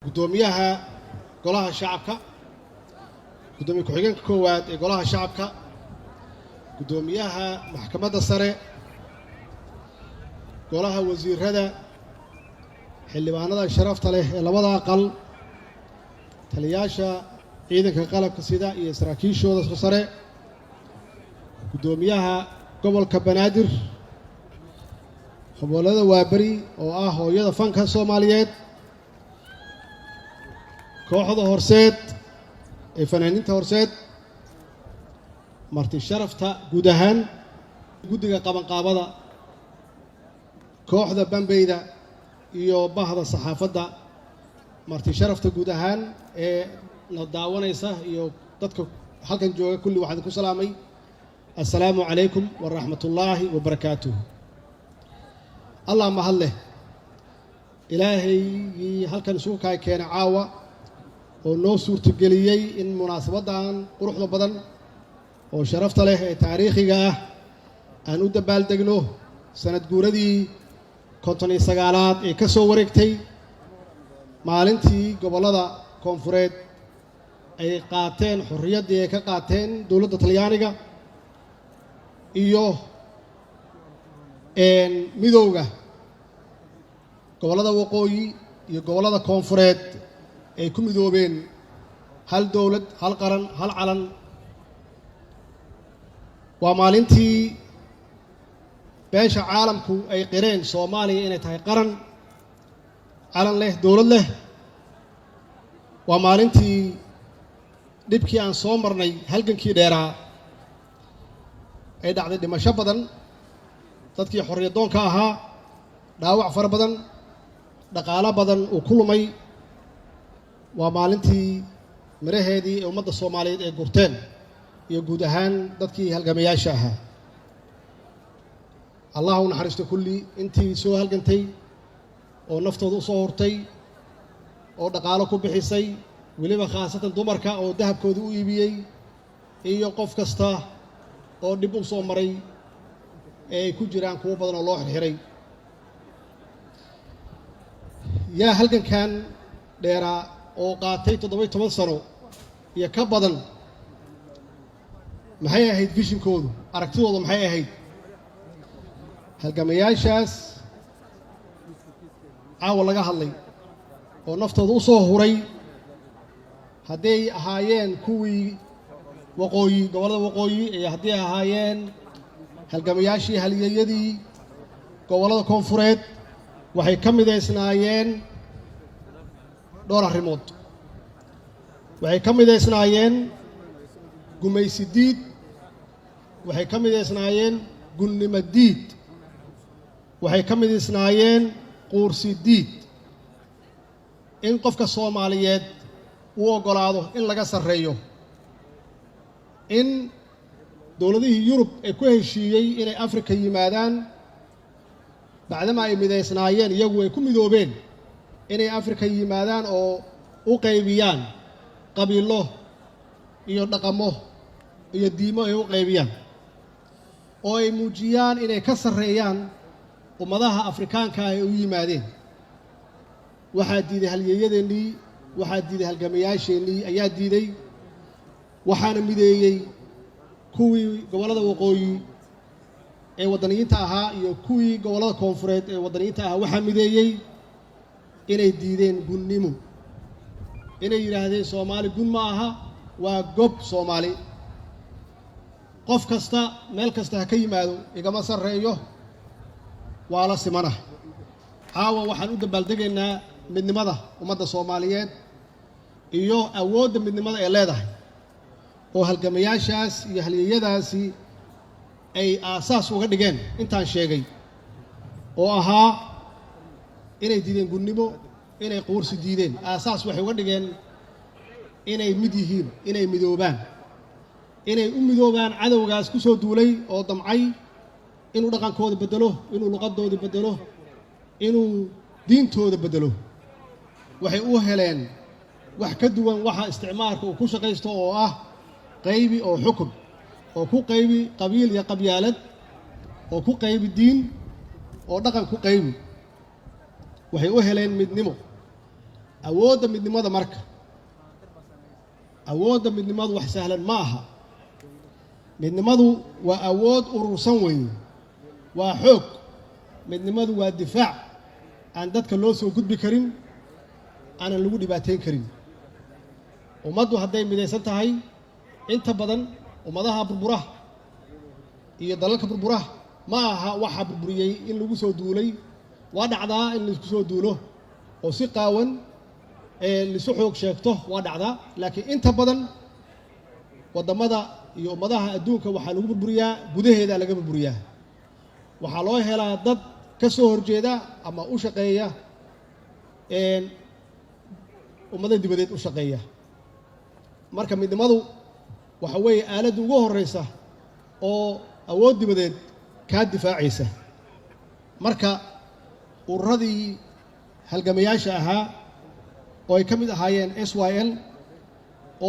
gudoomiyaha golaha shacabka gudoomiye ku-xigeenka koowaad ee golaha shacabka gudoomiyaha maxkamadda sare golaha wasiirada xildhibaanada sharafta leh ee labada aqal taliyaasha ciidanka qalabka sida iyo saraakiishooda sare gudoomiyaha gobolka banaadir gobolada waabari oo ah hooyada fanka Soomaaliyeed kooxda horseed ee fanaaniinta horseed marti sharafta guud ahaan guddiga qabanqaabada kooxda bambeyda iyo bahda saxaafadda marti sharafta guud ahaan ee la daawanaysa iyo dadka halkan jooga kulli waxaan ku salaamay assalaamu calaykum waraxmatullaahi wabarakaatuh allah mahad leh ilaahaygi halkan isugu keenay caawa oo noo suurtageliyey in munaasabadan quruxda badan oo sharafta leh ee taariikhiga ah aan u dabaaldegno sanad guuradii 59aad ee ka soo wareegtay maalintii gobolada koonfureed ay qaateen xorriyaddii ay ka qaateen dowladda Talyaaniga iyo midowga gobolada waqooyi iyo gobolada koonfureed ay ku midoobeen hal dowlad hal qaran hal calan waa maalintii beesha caalamku ay qireen Soomaaliya inay tahay qaran calan leh dowlad leh waa maalintii dhibkii aan soo marnay halgankii dheeraa ay dhacday dhimasho badan dadkii xorriyadoonka ahaa dhaawac fara badan dhaqaalo badan uu ku lumay waa maalintii miraheedii ee ummadda Soomaaliyeed ay gurteen iyo guud ahaan dadkii halgamayaasha ahaa allah u naxariisto kulli intii soo halgantay oo naftooda u soo hurtay oo dhaqaalo ku bixisay weliba khaasatan dumarka oo dahabkooda u iibiyey iyo qof kasta oo dhib u soo maray ee ay ku jiraan kuwo badan oo loo xirxiray yaa halgankan dheeraa oo qaatay 17 sano iyo ka badan maxay ahayd visionkoodu aragtidoodu maxay ahayd halgamayaashaas caawa laga hadlay oo naftooda u soo huray hadday ahaayeen kuwii waqooyi gobolada waqooyi iyo hadday ahaayeen halgamayaashii halyeeyadii gobolada koonfureed waxay ka midaysnaayeen dhowr arrimood waxay ka midaysnaayeen gumaysi diid waxay ka midaysnaayeen gunnimo diid waxay ka midaysnaayeen quursi diid in qofka Soomaaliyeed uu oggolaado in laga sarreeyo in dowladihii Yurub ay ku heshiiyey inay Afrika yimaadaan bacdama ay midaysnaayeen iyagu ay ku midoobeen inay Afrika yimaadaan oo u qaybiyaan qabiilo iyo dhaqamo iyo diimo ay u qaybiyaan oo ay muujiyaan inay ka sarreeyaan ummadaha Afrikaanka ay u yimaadeen waxaa diiday halyeeyadeennii waxaa diiday halgamayaasheennii ayaa diiday waxaana mideeyey kuwii gobolada waqooyi ee waddaniyiinta ahaa iyo kuwii gobolada koonfureed ee waddaniyiinta ahaa waxaa mideeyey inay diideen gunnimo inay yidhaahdeen Soomaali gun ma aha waa gob Soomaali qof kasta meel kasta ha ka yimaado igama sarreeyo waa la simana caawa waxaan u dabaaldegaynaa midnimada ummadda Soomaaliyeed iyo awoodda midnimada ay leedahay oo halgamayaashaas iyo halyeeyadaasi ay aasaas uga dhigeen intaan sheegay oo ahaa inay diideen gunnimo inay quursi diideen aasaas waxay uga dhigeen inay mid yihiin inay midoobaan inay u midoobaan cadowgaas ku soo duulay oo damcay inuu dhaqankooda bedelo inuu luqadooda bedelo inuu diintooda bedelo waxay u heleen wax ka duwan waxa isticmaalka uu ku shaqaysto oo ah qaybi oo xukun oo ku qaybi qabiil iyo qabyaalad oo ku qaybi diin oo dhaqan ku qaybi waxay u heleen midnimo awoodda midnimada marka awoodda midnimadu wax sahlan ma aha midnimadu waa awood urursan weeye waa xoog midnimadu waa difaac aan dadka loo soo gudbi karin aanan lagu dhibaateyn karin ummaddu hadday midaysan tahay inta badan ummadaha burbura iyo dalalka burbura ma aha waxa burburiyey in lagu soo duulay waa dhacdaa in laisku soo duulo oo si qaawan lisu xoog sheegto waa dhacdaa laakiin inta badan waddamada iyo ummadaha adduunka waxaa lagu burburiyaa gudaheeda laga burburiyaa waxaa loo helaa dad ka soo horjeeda ama u shaqeeya ummada dibadeed u shaqeeya marka midnimadu waxa weeye aaladda ugu horreysa oo awood dibadeed kaa difaacaysa marka ururadii halgamayaasha ahaa oo ay ka mid ahaayeen SYL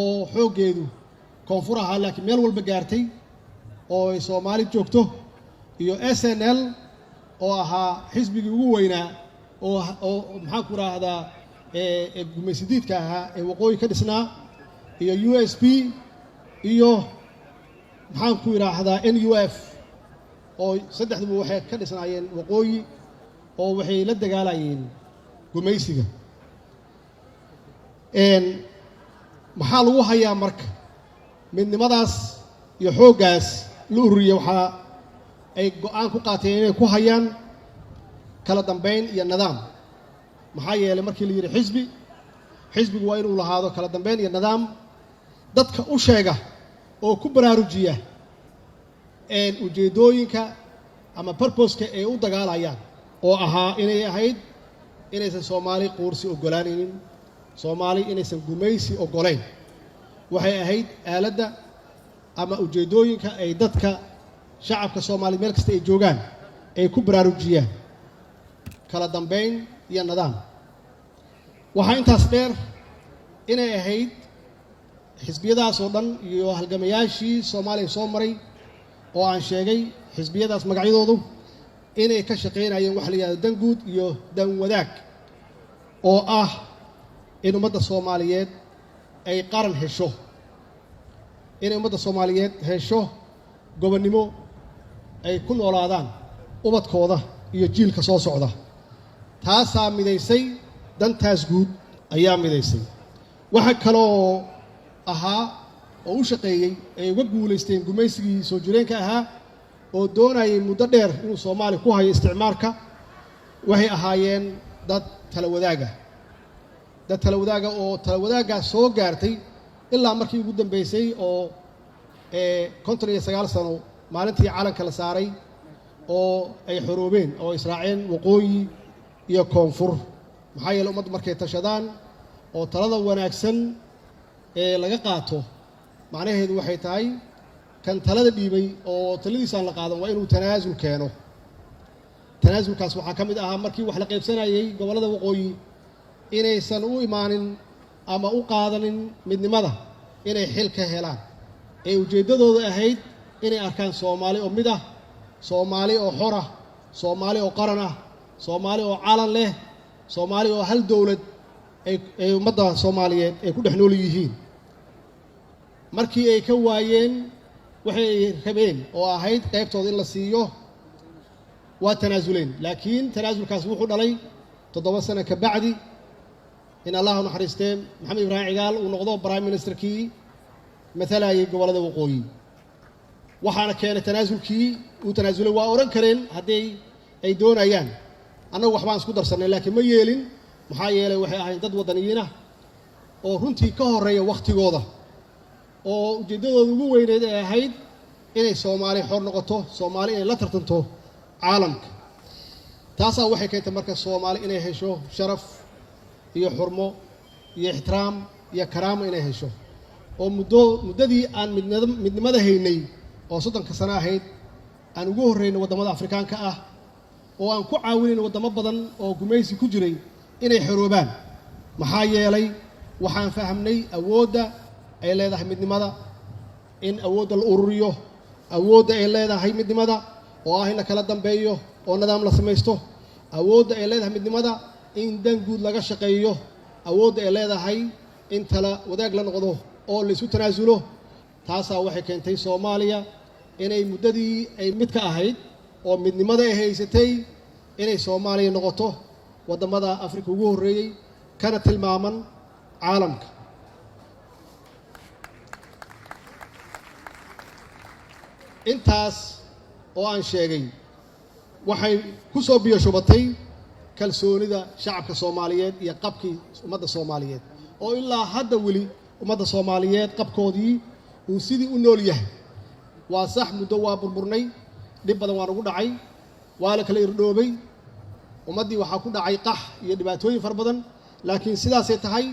oo xooggeedu koonfur ahaa laakiin meel walba gaartay oo ay Soomaali joogto iyo SNL oo ahaa xisbigii ugu weynaa oo maxaan ku raahdaa gumaysidiidka ahaa ee waqooyi ka dhisnaa iyo USP iyo maxaan ku yiraahdaa NUF oo saddexduba waxay ka dhisnaayeen waqooyi oo waxay la dagaalayeen gumaysiga maxaa lagu hayaa marka midnimadaas iyo xooggaas la ururiyay waxaa ay go'aan ku qaateen inay ku hayaan kala dambeyn iyo nidaam maxaa yeelay markii la yidhi xisbigu waa inuu lahaado kala dambeyn iyo nidaam dadka u sheega oo ku baraarujiya ujeedooyinka ama purpose-ka ay u dagaalayaan oo ahaa inay ahayd inaysan Soomaali quursi ogolaanaynin Soomaali inaysan gumaysi ogolayn waxay ahayd aaladda ama ujeedooyinka ay dadka shacabka Soomaali meel kasta ay joogaan ay ku baraarujiyaan kala dambeyn iyo nidaam waxaa intaas dheer inay ahayd xisbiyadaas oo dhan iyo halgamayaashii Soomaaliya soo maray oo aan sheegay xisbiyadaas magacyadoodu inay ka shaqeynayeen wax la yiraahdo dan guud iyo dan wadaag oo ah in ummadda Soomaaliyeed ay qaran hesho in ummadda Soomaaliyeed hesho gobonnimo ay ku noolaadaan ubadkooda iyo jiilka soo socda taasaa midaysay dantaas guud ayaa midaysay waxa kaloo ahaa oo u shaqeeyey ay uga guulaysteen gumaysigii soo jireenka ahaa oo doonayay muddo dheer inuu Soomaali ku hayo isticmaalka waxay ahaayeen dad tala wadaaga oo tala wadaagaas soo gaartay ilaa markii ugu dambeysay oo 59 sano maalintii calanka la saaray oo ay xoroobeen oo israaceen waqooyi iyo koonfur maxaa yeelay ummaddu markay tashadaan oo talada wanaagsan ee laga qaato macnaheedu waxay tahay kan talada dhiibay oo taladiisaan la qaadan waa inuu tanaasul keeno tanaasulkaas waxaa ka mid ahaa markii wax la qaybsanayay gobollada waqooyi inaysan u imaanin ama u qaadanin midnimada inay xil ka helaan ee ujeeddadooda ahayd inay arkaan Soomaali oo mid ah Soomaali oo xor ah Soomaali oo qaran ah Soomaali oo calan leh Soomaali oo hal dawlad ay ummadda Soomaaliyeed ay ku dhex nool yihiin markii ay ka waayeen waxay rabeen oo ahayd qaybtooda in la siiyo waa tanaasuleen laakiin tanaasulkaas wuxuu dhalay 7 sano ka bacdi in Allah naxariistay Maxamed Ibrahim Cigaal uu noqdo prime ministerkii mathalayay gobolada waqooyi waxaana keenay tanaasulkii uu tanaasulay waa oran kareen haddii ay doonayaan annagu waxbaan isku darsanay laakiin ma yeelin maxaa yeelay waxay ahayd dad wadaniyiin ah oo runtii ka horeeya waqtigooda oo ujeedadooda ugu weyneed ay ahayd inay Soomaali xor noqoto Soomaali inay la tartanto caalamka taasaa waxay keentay marka Soomaali inay hesho sharaf iyo xurmo iyo ixtiraam iyo karaamo inay hesho oo muddadii aan midnimada haynay oo 30 sano ahayd aan ugu horreynay wadamada Afrikaanka ah oo aan ku caawinayno wadamo badan oo gumaysi ku jiray inay xoroobaan maxaa yeelay waxaan fahamnay awoodda ay leedahay midnimada in awoodda la ururiyo awoodda ay leedahay midnimada oo ah in la kala dambeeyo oo nidaam la samaysto awoodda ay leedahay midnimada in dan guud laga shaqeeyo awoodda ay leedahay in tala wadaag la noqdo oo la isu tanaasulo taasaa waxay keentay Soomaaliya inay muddadii ay mid ka ahayd oo midnimada ay haysatay inay Soomaaliya noqoto wadamada Afrika ugu horeeyay kana tilmaaman caalamka. intaas oo aan sheegay waxay ku soo biyo shubatay kalsoonida shacabka Soomaaliyeed iyo qabkii ummadda Soomaaliyeed oo ilaa hadda wali ummadda Soomaaliyeed qabkoodii uu sidii u nool yahay. waa sax muddo waa burburnay, dhib badan waa nagu dhacay, waa la kala irdhoobay, ummaddii waxaa ku dhacay qax iyo dhibaatooyin fara badan, laakiin sidaasay tahay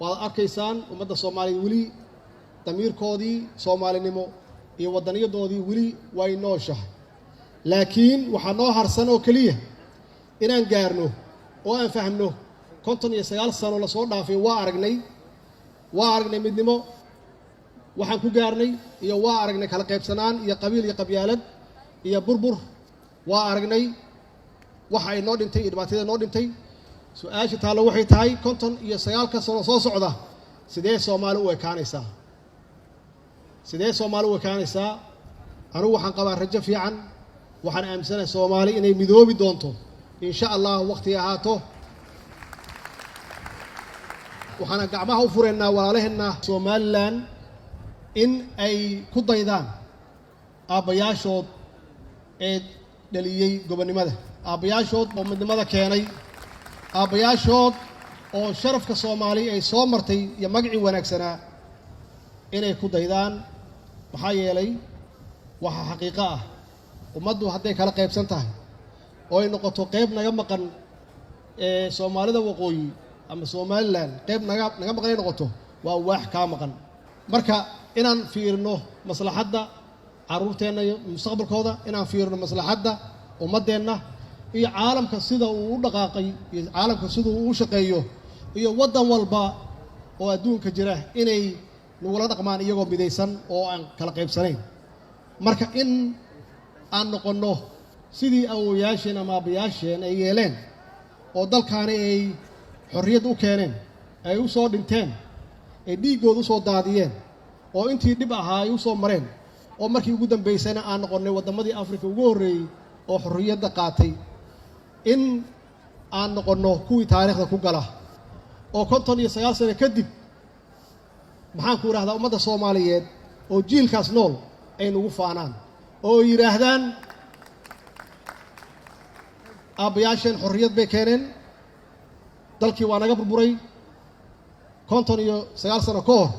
waad arkaysaan ummadda Soomaaliyeed weli damiirkoodii Soomaalinimo iyo wadaniyadoodii weli way nooshahay. laakiin waxaa noo harsan oo keliya inaan gaarno oo aan fahmno 59 sano la soo dhaafay waa aragnay midnimo waxaan ku gaarnay iyo waa aragnay kala qaybsanaan iyo qabiil iyo qabyaalad iyo burbur waa aragnay waxa ay noo dhintay iyo dhibaatada noo dhintay. su'aasha taalo waxay tahay 59 sano soo socda sidee Soomaali u ekaanaysaa anigu waxaan qabaa rajo fiican, waxaan aaminsanahay Soomaali inay midoobi doonto insha Allah waqti ahaato. waxaan gacmaha u fureynaa walaalaheena Somaliland in ay ku daydaan aabbayaashood ee dhaliyay gobonimada, aabbayaashood oo midnimada keenay, aabbayaashood oo sharafka Soomaali ay soo martay iyo magacii wanaagsanaa inay ku daydaan. maxaa yeelay waxa xaqiiqo ah ummaddu hadday kala qaybsan tahay oo ay noqoto qayb naga maqan ee Soomaalida waqooyi ama Somaliland qayb naga maqan ay noqoto waa wax ka maqan. marka inaan fiirno maslaxadda caruurteena iyo mustaqbalkooda, inaan fiirno maslaxadda ummadeenna iyo caalamka sida uu u dhaqaaqay iyo caalamka sida uu u shaqeeyo iyo wadan walba oo adduunka jira inay nagula dhaqmaan iyagoo midaysan oo aan kala qaybsanayn. marka in aan noqono sidii awooyaasheen ama aabbayaasheen ay yeeleen oo dalkaani ay xorriyad u keeneen, ay u soo dhinteen, ay dhiiggooda u soo daadiyeen, oo intii dhib ahaa ay u soo mareen, oo markii ugu dambaysayna aan noqonnay waddamadii Afrika ugu horreeyey oo xorriyadda qaatay, in aan noqonno kuwii taariikhda ku gala oo 59 sano kadib maxaan ku idhahdaa ummadda Soomaaliyeed oo jiilkaas nool ay nagu faanaan oo yidhaahdaan aabbayaasheen xorriyad bay keeneen, dalkii waa naga burburay 59 sano ka hor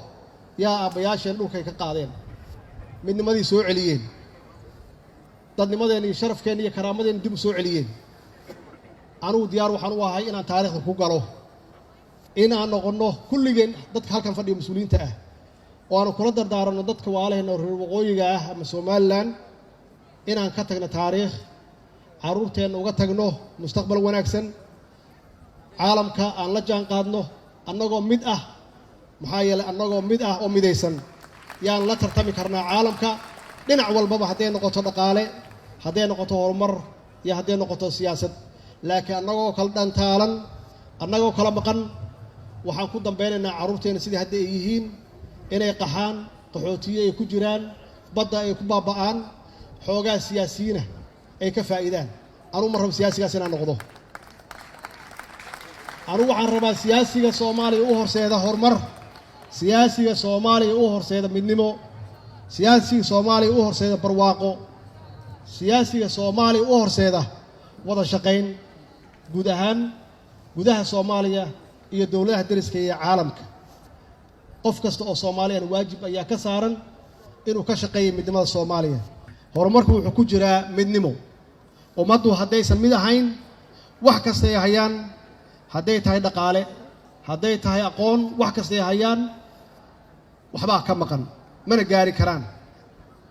yaa aabbayaasheen dhulkay ka qaadeen, midnimadii soo celiyeen, dadnimadeen iyo sharafkeen iyo karaamadeen dib u soo celiyeen. anugu diyaar waxaan u ahay inaan taariikhda ku galo, in aan noqonno kulligeen dadka halkan fadhiya mas-uuliyiinta ah oo aanu kula dardaaranno dadka walaalaheena reer waqooyiga ah ama Somaliland inaan ka tagno taariikh, caruurteenna uga tagno mustaqbal wanaagsan, caalamka aan la jaan qaadno annagoo mid ah. maxaa yeelay annagoo mid ah oo midaysan yaan la tartami karnaa caalamka dhinac walbaba, hadday noqoto dhaqaale, hadday noqoto horumar iyo hadday noqoto siyaasad. laakiin annagoo kala dhantaalan, annagoo kala maqan, waxaan ku dambeynaynaa caruurteena sidii hadda ay yihiin inay qaxaan, qaxootiye ay ku jiraan, badda ay ku baaba'aan, xoogaa siyaasiyiina ay ka faa'iidaan. anugu ma rabo siyaasigaas inaan noqdo. anugu waxaan rabaa siyaasiga Soomaaliya u horseeda horumar, siyaasiga Soomaaliya u horseeda midnimo, siyaasiga Soomaaliya u horseeda barwaaqo, siyaasiga Soomaaliya u horseeda wada shaqayn guud ahaan gudaha Soomaaliya iyo dawladaha dariska iyo caalamka. qof kasta oo Soomaaliyan waajib ayaa ka saaran inuu ka shaqeeyo midnimada Soomaaliya. horumarku wuxuu ku jiraa midnimo. ummaddu haddaysan mid ahayn wax kasta ay hayaan, hadday tahay dhaqaale, hadday tahay aqoon, wax kasta ay hayaan waxbaa ka maqan, mana gaari karaan.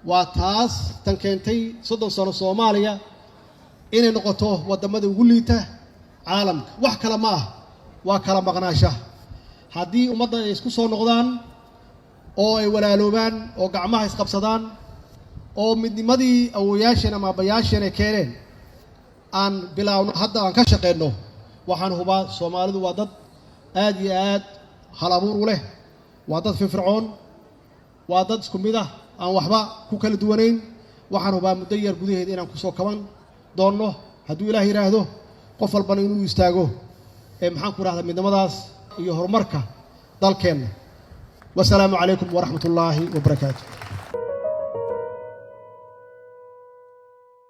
waa taas tan keentay 30 sano Soomaaliya inay noqoto wadamada ugu liita caalamka. wax kale ma ah, waa kala maqnaashaha. haddii ummadda ay isku soo noqdaan oo ay walaaloobaan oo gacmaha isqabsadaan oo midnimadii awooyaasheen ama aabbayaasheen ay keeneen aan bilaawno hadda aan ka shaqeyno, waxaan hubaa Soomaalidu waa dad aad iyo aad hal abuur u leh waa dad firfircoon waa dad isku mid ah aan waxba ku kala duwanayn waxaan hubaa muddo yar gudaheeda inaan ku soo kaban doonno hadduu ilaah yidhaahdo qof walbana inuu istaago maxaan ku rahdaa midnimadaas iyo horumarka dalkeenna wasalaamu calaykum waraxmatullaahi wabarakaatu